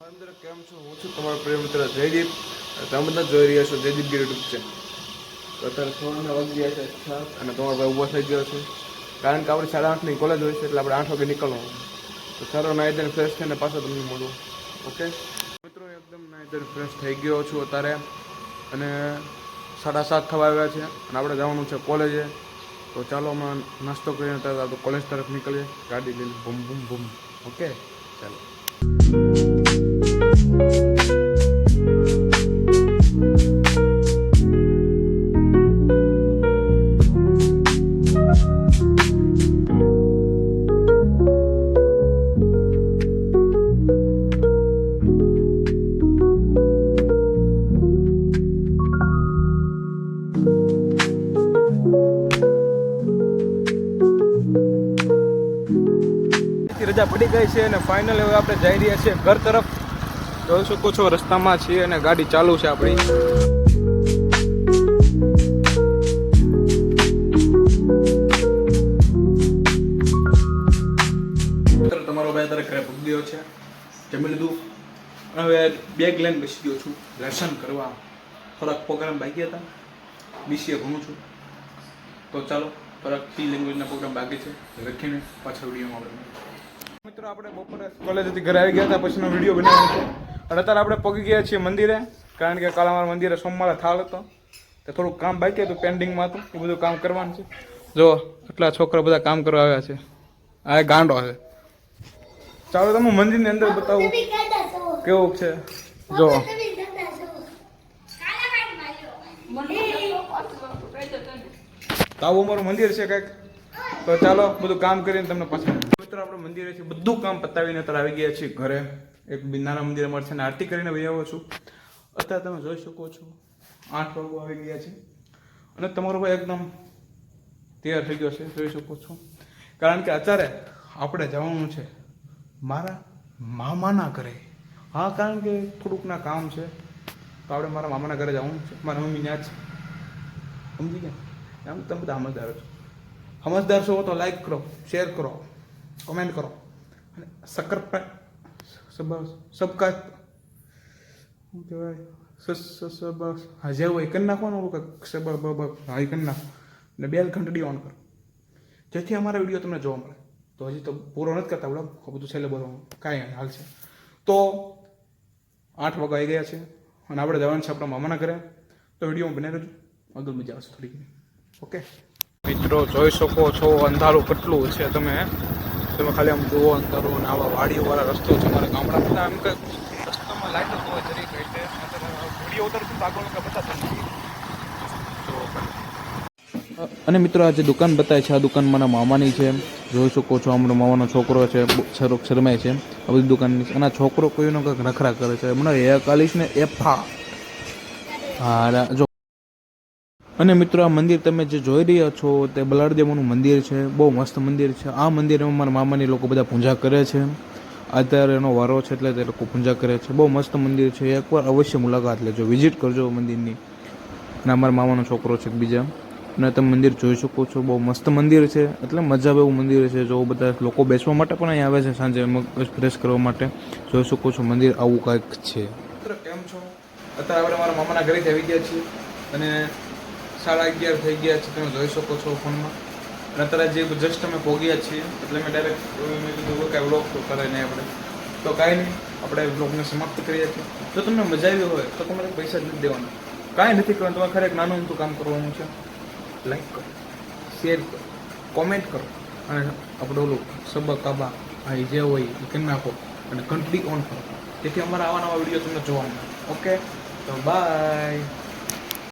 અંદર કેમ છો? હું છું તમારો પ્રિય મિત્ર જયદીપ. તમે બધા જોઈ રહ્યા છો જયદીપ ગીર યુટ્યુબ ચેનલ. તો અત્યારે સવારના વાગી ગયા છે 7 અને તમારો ભાઈ ઊભો થઈ ગયો છે. કારણ કે આપણે 8:30ની કોલેજ હોય છે એટલે આપણે 8 વાગે નીકળવાનું. તો સારો નાઈ ધોઈને ફ્રેશ થઈને પાછો તમને મળું. ઓકે મિત્રો, એકદમ નાઈ ધોઈને ફ્રેશ થઈ ગયો છું અત્યારે અને 7:30 થવા આવ્યા છે અને આપણે જવાનું છે કોલેજે. તો ચાલો અમે નાસ્તો કરીને તરત કોલેજ તરફ નીકળીએ ગાડી લઈને. બૂમ બૂમ બૂમ. ઓકે ચાલો. રજા પડી ગઈ છે અને ફાઇનલ હવે આપણે જઈ રહ્યા છીએ ઘર તરફ. જોઈ શકો છો રસ્તામાં છીએ અને ગાડી ચાલુ છે આપણી. તમારો ભાઈ અત્યારે ઘરે ભૂગી ગયો છે, જમી લીધું. હવે બેગ લઈને બેસી ગયો છું લેસન કરવા. થોડાક પ્રોગ્રામ બાકી હતા, બીસીએ ભણું છું. તો ચાલો થોડાક સી લેંગ્વેજના પ્રોગ્રામ બાકી છે લખીને પાછા વિડીયોમાં આપણે મિત્રો આપણે બપોરે કોલેજથી ઘરે આવી ગયા હતા પછીનો વિડીયો બનાવ્યો હતો. અને અત્યારે આપણે પગી ગયા છીએ મંદિરે, કારણ કે કાલ અમારા મંદિરે સોમવારે થાળ હતો. તો થોડુંક કામ બાકી હતું, પેન્ડિંગમાં હતું, એ બધું કામ કરવાનું છે. જો એટલા છોકરા બધા કામ કરવા આવ્યા છે. આ ગાંડો છે. ચાલો તમે મંદિરની અંદર બતાવું કેવું છે. જો આવું અમારું મંદિર છે કંઈક. તો ચાલો બધું કામ કરીને તમને પાછળ મિત્રો આપણે મંદિરે છે બધું કામ પતાવીને અત્યારે આવી ગયા છીએ ઘરે. એક નાના મંદિરે મળશે ને આરતી કરીને વહી આવ્યો છું. અત્યારે તમે જોઈ શકો છો 8 વાગો આવી ગયા છે અને તમારો ભાઈ એકદમ તૈયાર થઈ ગયો છે, જોઈ શકો છો. કારણ કે અત્યારે આપણે જવાનું છે મારા મામાના ઘરે. હા, કારણ કે થોડુંકના કામ છે તો આપણે મારા મામાના ઘરે જવાનું છે. મારા મમ્મી ત્યાં જ સમજી ગયા. આમ તમે બધા સમજદાર છો. સમજદાર છો તો લાઈક કરો, શેર કરો, કમેન્ટ કરો અને સબકા શું કહેવાય હા જે હોય કરી નાખવાનું. હા એ કરી નાખો અને બેલ ઘંટડી ઓન કરો જેથી અમારા વિડીયો તમને જોવા મળે. તો હજી તો પૂરો નથી કરતા આપણે બધું છેલ્લે બોલવાનું કાંઈ હાલ છે. તો 8 વાગ્યા આવી ગયા છે અને આપણે જવાનું છે આપણા મામાના ઘરે. તો વિડીયોમાં બને રહેજો, આગળ મજા આવશે થોડીક. ઓકે મિત્રો, જોઈ શકો છો અંધારું કેટલું છે. તમે ખાલી આમ જુઓ અંધારું અને આવા વાડીઓવાળા રસ્તો છે અમારા ગામડામાં. આમ કે રસ્તામાં લાઈટ જ હોય જરીક એટલે વિડીયો ઉતરતું આગળ બતાવતો નથી. અને મિત્રો આ જે દુકાન બતાવે છે આ દુકાન મારા મામાની છે. જોઈ શકો છો અમારો મામાનો છોકરો છે, શરમાય છે આ બધી દુકાનની. અને આ છોકરો કોઈનો કંઈક નખરા કરે છે. મને એ કાલીશ ને એફા. હા જો. અને મિત્રો આ મંદિર તમે જે જોઈ રહ્યા છો તે બલાડદેવનું મંદિર છે. બહુ મસ્ત મંદિર છે. આ મંદિરમાં મારા મામાની લોકો બધા પૂજા કરે છે. અત્યારે એનો વારો છે એટલે તે લોકો પૂજા કરે છે. બહુ મસ્ત મંદિર છે. એકવાર અવશ્ય મુલાકાત લેજો, વિઝિટ કરજો મંદિરની. અને અમારા મામાનો છોકરો છે બીજા. અને તમે મંદિર જોઈ શકો છો, બહુ મસ્ત મંદિર છે. એટલે મજા આવે એવું મંદિર છે. જો બધા લોકો બેસવા માટે પણ અહીં આવે છે સાંજે મગજ ફ્રેશ કરવા માટે. જોઈ શકો છો મંદિર આવું કાંઈક છે. કેમ છો? અત્યારે આપણે મારા મામાના ઘરેથી આવી ગયા છીએ અને 11:30 થઈ ગયા છે. તમે જોઈ શકો છો ફોનમાં. અને અત્યારે જે જસ્ટ અમે પહોંચ્યા છીએ એટલે મેં ડાયરેક્ટ કાંઈ વ્લોગ તો કરે નહીં આપણે. તો કાંઈ નહીં, આપણે વ્લોગને સમાપ્ત કરીએ છીએ. જો તમને મજા આવી હોય તો તમારે પૈસા જ નથી દેવાના, કાંઈ નથી કરવાનું. તમારે ખરેખર નાનું મોટું કામ કરવાનું છે. લાઈક કરો, શેર કરો, કોમેન્ટ કરો અને આપણે ઓલું સબકાબા હા જે હોય એ કરી નાખો અને ઘંટડી ઓન કરો જેથી અમારા આવા નવા વિડીયો તમને જોવા મળે. ઓકે, તો બાય.